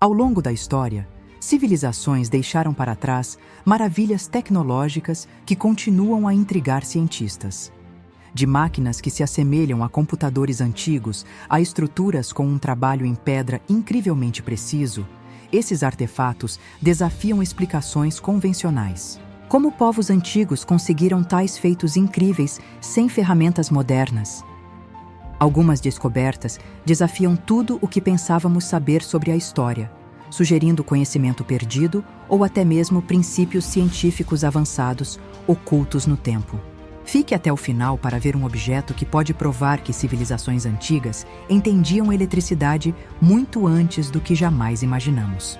Ao longo da história, civilizações deixaram para trás maravilhas tecnológicas que continuam a intrigar cientistas. De máquinas que se assemelham a computadores antigos a estruturas com um trabalho em pedra incrivelmente preciso, esses artefatos desafiam explicações convencionais. Como povos antigos conseguiram tais feitos incríveis sem ferramentas modernas? Algumas descobertas desafiam tudo o que pensávamos saber sobre a história, sugerindo conhecimento perdido ou até mesmo princípios científicos avançados ocultos no tempo. Fique até o final para ver um objeto que pode provar que civilizações antigas entendiam eletricidade muito antes do que jamais imaginamos.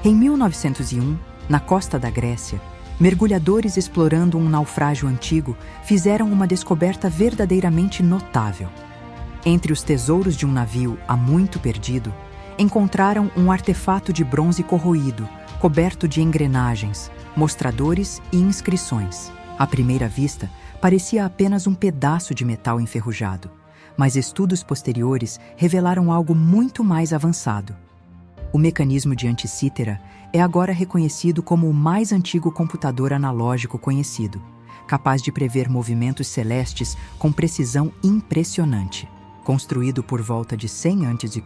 Em 1901, na costa da Grécia, mergulhadores explorando um naufrágio antigo fizeram uma descoberta verdadeiramente notável. Entre os tesouros de um navio há muito perdido, encontraram um artefato de bronze corroído, coberto de engrenagens, mostradores e inscrições. À primeira vista, parecia apenas um pedaço de metal enferrujado, mas estudos posteriores revelaram algo muito mais avançado. O mecanismo de Anticítera é agora reconhecido como o mais antigo computador analógico conhecido, capaz de prever movimentos celestes com precisão impressionante. Construído por volta de 100 a.C.,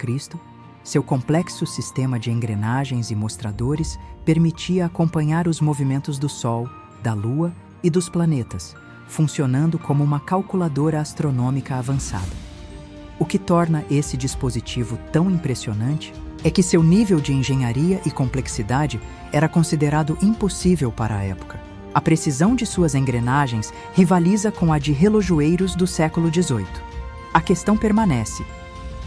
seu complexo sistema de engrenagens e mostradores permitia acompanhar os movimentos do Sol, da Lua e dos planetas, funcionando como uma calculadora astronômica avançada. O que torna esse dispositivo tão impressionante é que seu nível de engenharia e complexidade era considerado impossível para a época. A precisão de suas engrenagens rivaliza com a de relojoeiros do século XVIII. A questão permanece: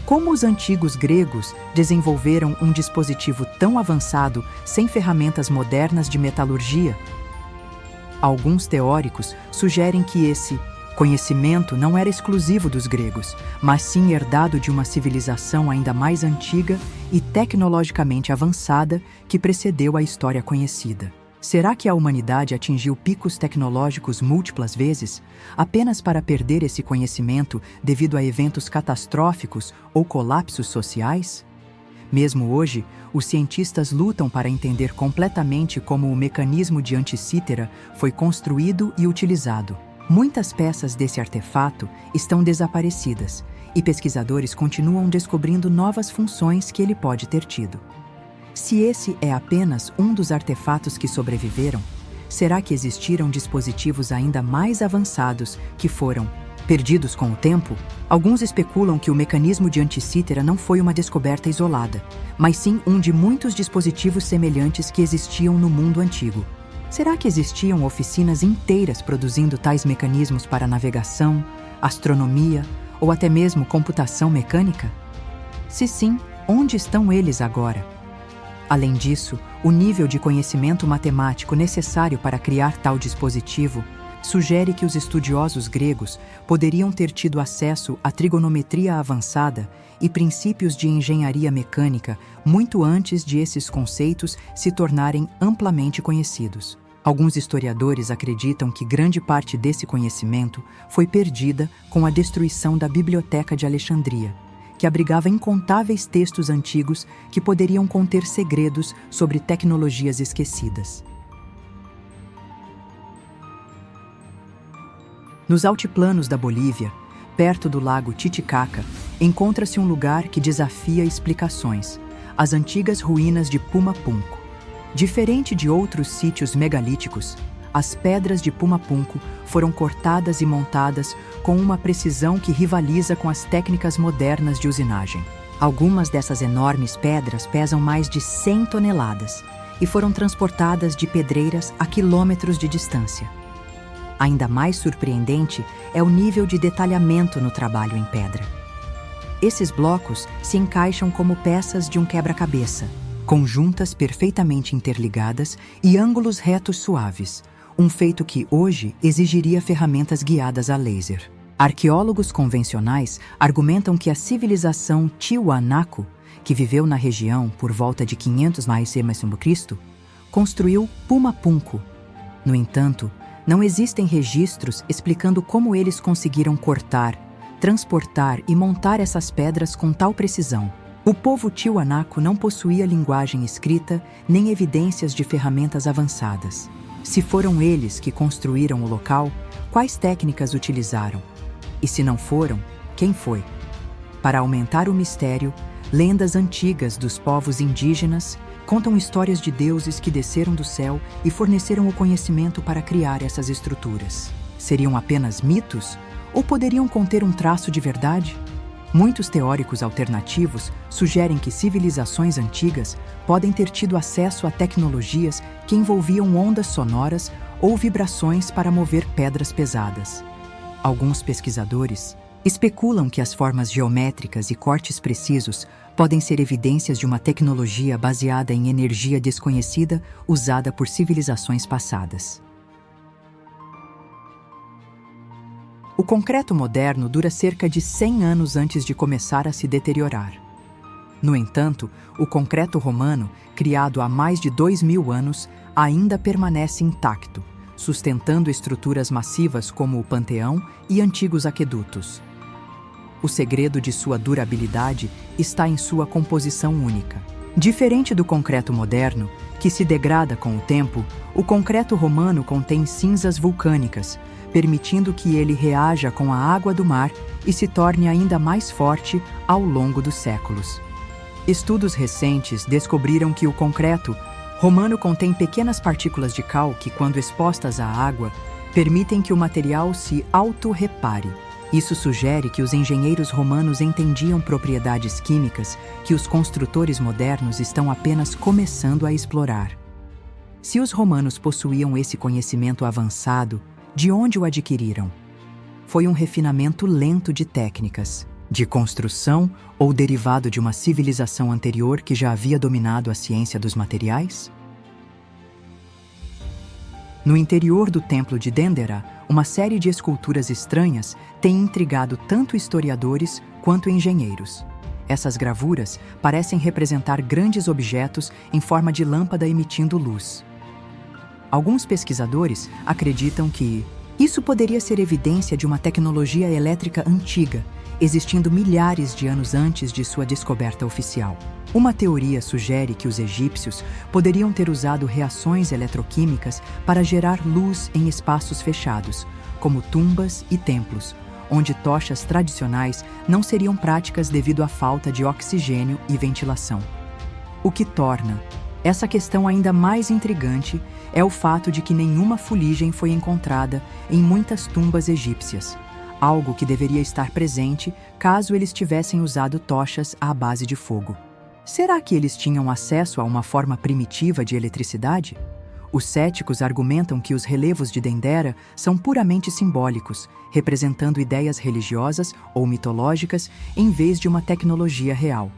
como os antigos gregos desenvolveram um dispositivo tão avançado sem ferramentas modernas de metalurgia? Alguns teóricos sugerem que esse conhecimento não era exclusivo dos gregos, mas sim herdado de uma civilização ainda mais antiga e tecnologicamente avançada que precedeu a história conhecida. Será que a humanidade atingiu picos tecnológicos múltiplas vezes, apenas para perder esse conhecimento devido a eventos catastróficos ou colapsos sociais? Mesmo hoje, os cientistas lutam para entender completamente como o mecanismo de Anticítera foi construído e utilizado. Muitas peças desse artefato estão desaparecidas e pesquisadores continuam descobrindo novas funções que ele pode ter tido. Se esse é apenas um dos artefatos que sobreviveram, será que existiram dispositivos ainda mais avançados que foram perdidos com o tempo? Alguns especulam que o mecanismo de Anticítera não foi uma descoberta isolada, mas sim um de muitos dispositivos semelhantes que existiam no mundo antigo. Será que existiam oficinas inteiras produzindo tais mecanismos para navegação, astronomia ou até mesmo computação mecânica? Se sim, onde estão eles agora? Além disso, o nível de conhecimento matemático necessário para criar tal dispositivo sugere que os estudiosos gregos poderiam ter tido acesso à trigonometria avançada e princípios de engenharia mecânica muito antes de esses conceitos se tornarem amplamente conhecidos. Alguns historiadores acreditam que grande parte desse conhecimento foi perdida com a destruição da Biblioteca de Alexandria, que abrigava incontáveis textos antigos que poderiam conter segredos sobre tecnologias esquecidas. Nos altiplanos da Bolívia, perto do lago Titicaca, encontra-se um lugar que desafia explicações: as antigas ruínas de Pumapunku. Diferente de outros sítios megalíticos, as pedras de Pumapunku foram cortadas e montadas com uma precisão que rivaliza com as técnicas modernas de usinagem. Algumas dessas enormes pedras pesam mais de 100 toneladas e foram transportadas de pedreiras a quilômetros de distância. Ainda mais surpreendente é o nível de detalhamento no trabalho em pedra. Esses blocos se encaixam como peças de um quebra-cabeça, com juntas perfeitamente interligadas e ângulos retos suaves, um feito que hoje exigiria ferramentas guiadas a laser. Arqueólogos convencionais argumentam que a civilização Tiwanaku, que viveu na região por volta de 500 a.C., construiu Pumapunku. No entanto, não existem registros explicando como eles conseguiram cortar, transportar e montar essas pedras com tal precisão. O povo Tiwanaku não possuía linguagem escrita nem evidências de ferramentas avançadas. Se foram eles que construíram o local, quais técnicas utilizaram? E se não foram, quem foi? Para aumentar o mistério, lendas antigas dos povos indígenas contam histórias de deuses que desceram do céu e forneceram o conhecimento para criar essas estruturas. Seriam apenas mitos? Ou poderiam conter um traço de verdade? Muitos teóricos alternativos sugerem que civilizações antigas podem ter tido acesso a tecnologias que envolviam ondas sonoras ou vibrações para mover pedras pesadas. Alguns pesquisadores especulam que as formas geométricas e cortes precisos podem ser evidências de uma tecnologia baseada em energia desconhecida usada por civilizações passadas. O concreto moderno dura cerca de 100 anos antes de começar a se deteriorar. No entanto, o concreto romano, criado há mais de 2000 anos, ainda permanece intacto, sustentando estruturas massivas como o Panteão e antigos aquedutos. O segredo de sua durabilidade está em sua composição única. Diferente do concreto moderno, que se degrada com o tempo, o concreto romano contém cinzas vulcânicas, permitindo que ele reaja com a água do mar e se torne ainda mais forte ao longo dos séculos. Estudos recentes descobriram que o concreto romano contém pequenas partículas de cal que, quando expostas à água, permitem que o material se auto-repare. Isso sugere que os engenheiros romanos entendiam propriedades químicas que os construtores modernos estão apenas começando a explorar. Se os romanos possuíam esse conhecimento avançado, de onde o adquiriram? Foi um refinamento lento de técnicas, de construção ou derivado de uma civilização anterior que já havia dominado a ciência dos materiais? No interior do templo de Dendera, uma série de esculturas estranhas tem intrigado tanto historiadores quanto engenheiros. Essas gravuras parecem representar grandes objetos em forma de lâmpada emitindo luz. Alguns pesquisadores acreditam que isso poderia ser evidência de uma tecnologia elétrica antiga, existindo milhares de anos antes de sua descoberta oficial. Uma teoria sugere que os egípcios poderiam ter usado reações eletroquímicas para gerar luz em espaços fechados, como tumbas e templos, onde tochas tradicionais não seriam práticas devido à falta de oxigênio e ventilação. O que torna essa questão ainda mais intrigante é o fato de que nenhuma fuligem foi encontrada em muitas tumbas egípcias, algo que deveria estar presente caso eles tivessem usado tochas à base de fogo. Será que eles tinham acesso a uma forma primitiva de eletricidade? Os céticos argumentam que os relevos de Dendera são puramente simbólicos, representando ideias religiosas ou mitológicas em vez de uma tecnologia real.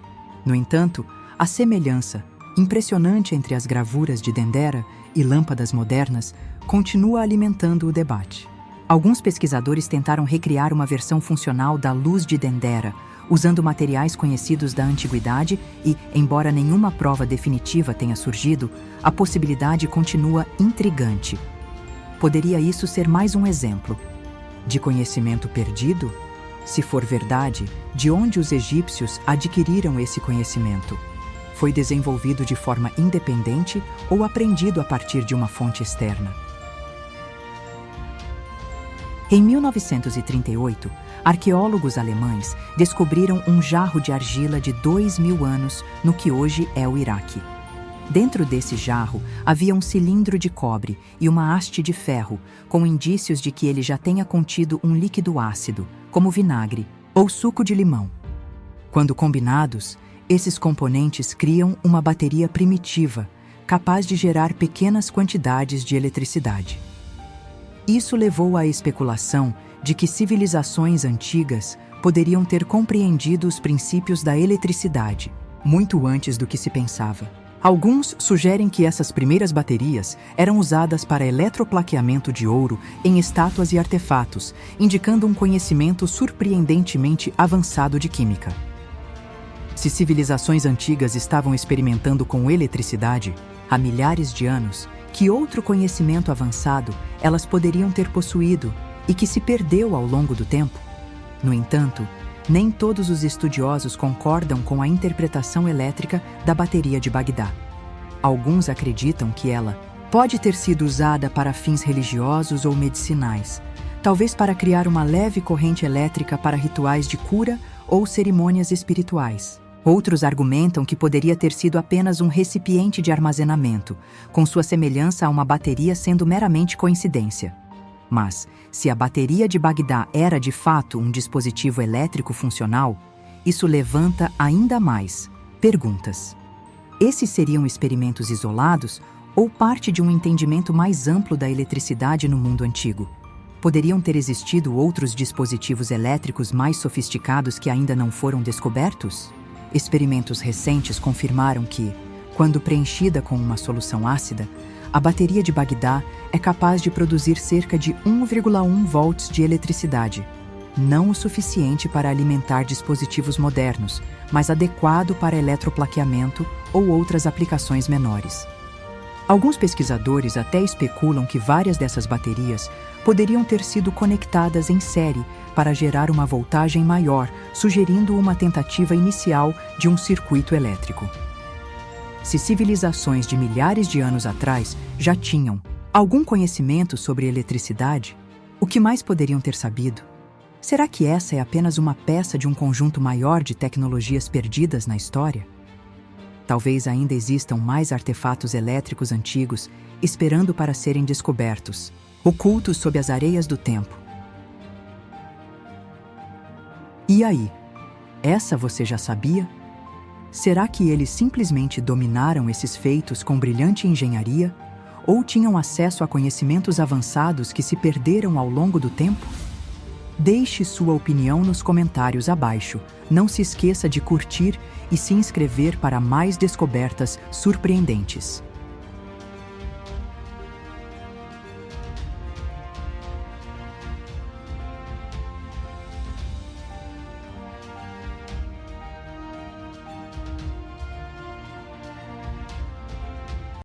No entanto, a semelhança impressionante entre as gravuras de Dendera e lâmpadas modernas continua alimentando o debate. Alguns pesquisadores tentaram recriar uma versão funcional da luz de Dendera, usando materiais conhecidos da antiguidade e, embora nenhuma prova definitiva tenha surgido, a possibilidade continua intrigante. Poderia isso ser mais um exemplo de conhecimento perdido? Se for verdade, de onde os egípcios adquiriram esse conhecimento? Foi desenvolvido de forma independente ou aprendido a partir de uma fonte externa? Em 1938, arqueólogos alemães descobriram um jarro de argila de 2000 anos no que hoje é o Iraque. Dentro desse jarro havia um cilindro de cobre e uma haste de ferro, com indícios de que ele já tenha contido um líquido ácido, como vinagre ou suco de limão. Quando combinados, esses componentes criam uma bateria primitiva, capaz de gerar pequenas quantidades de eletricidade. Isso levou à especulação de que civilizações antigas poderiam ter compreendido os princípios da eletricidade, muito antes do que se pensava. Alguns sugerem que essas primeiras baterias eram usadas para eletroplaqueamento de ouro em estátuas e artefatos, indicando um conhecimento surpreendentemente avançado de química. Se civilizações antigas estavam experimentando com eletricidade há milhares de anos, que outro conhecimento avançado elas poderiam ter possuído e que se perdeu ao longo do tempo? No entanto, nem todos os estudiosos concordam com a interpretação elétrica da bateria de Bagdá. Alguns acreditam que ela pode ter sido usada para fins religiosos ou medicinais, talvez para criar uma leve corrente elétrica para rituais de cura ou cerimônias espirituais. Outros argumentam que poderia ter sido apenas um recipiente de armazenamento, com sua semelhança a uma bateria sendo meramente coincidência. Mas, se a bateria de Bagdá era de fato um dispositivo elétrico funcional, isso levanta ainda mais perguntas. Esses seriam experimentos isolados ou parte de um entendimento mais amplo da eletricidade no mundo antigo? Poderiam ter existido outros dispositivos elétricos mais sofisticados que ainda não foram descobertos? Experimentos recentes confirmaram que, quando preenchida com uma solução ácida, a bateria de Bagdá é capaz de produzir cerca de 1,1 volts de eletricidade, não o suficiente para alimentar dispositivos modernos, mas adequado para eletroplaqueamento ou outras aplicações menores. Alguns pesquisadores até especulam que várias dessas baterias poderiam ter sido conectadas em série para gerar uma voltagem maior, sugerindo uma tentativa inicial de um circuito elétrico. Se civilizações de milhares de anos atrás já tinham algum conhecimento sobre eletricidade, o que mais poderiam ter sabido? Será que essa é apenas uma peça de um conjunto maior de tecnologias perdidas na história? Talvez ainda existam mais artefatos elétricos antigos esperando para serem descobertos, ocultos sob as areias do tempo. E aí? Essa você já sabia? Será que eles simplesmente dominaram esses feitos com brilhante engenharia? Ou tinham acesso a conhecimentos avançados que se perderam ao longo do tempo? Deixe sua opinião nos comentários abaixo. Não se esqueça de curtir e se inscrever para mais descobertas surpreendentes.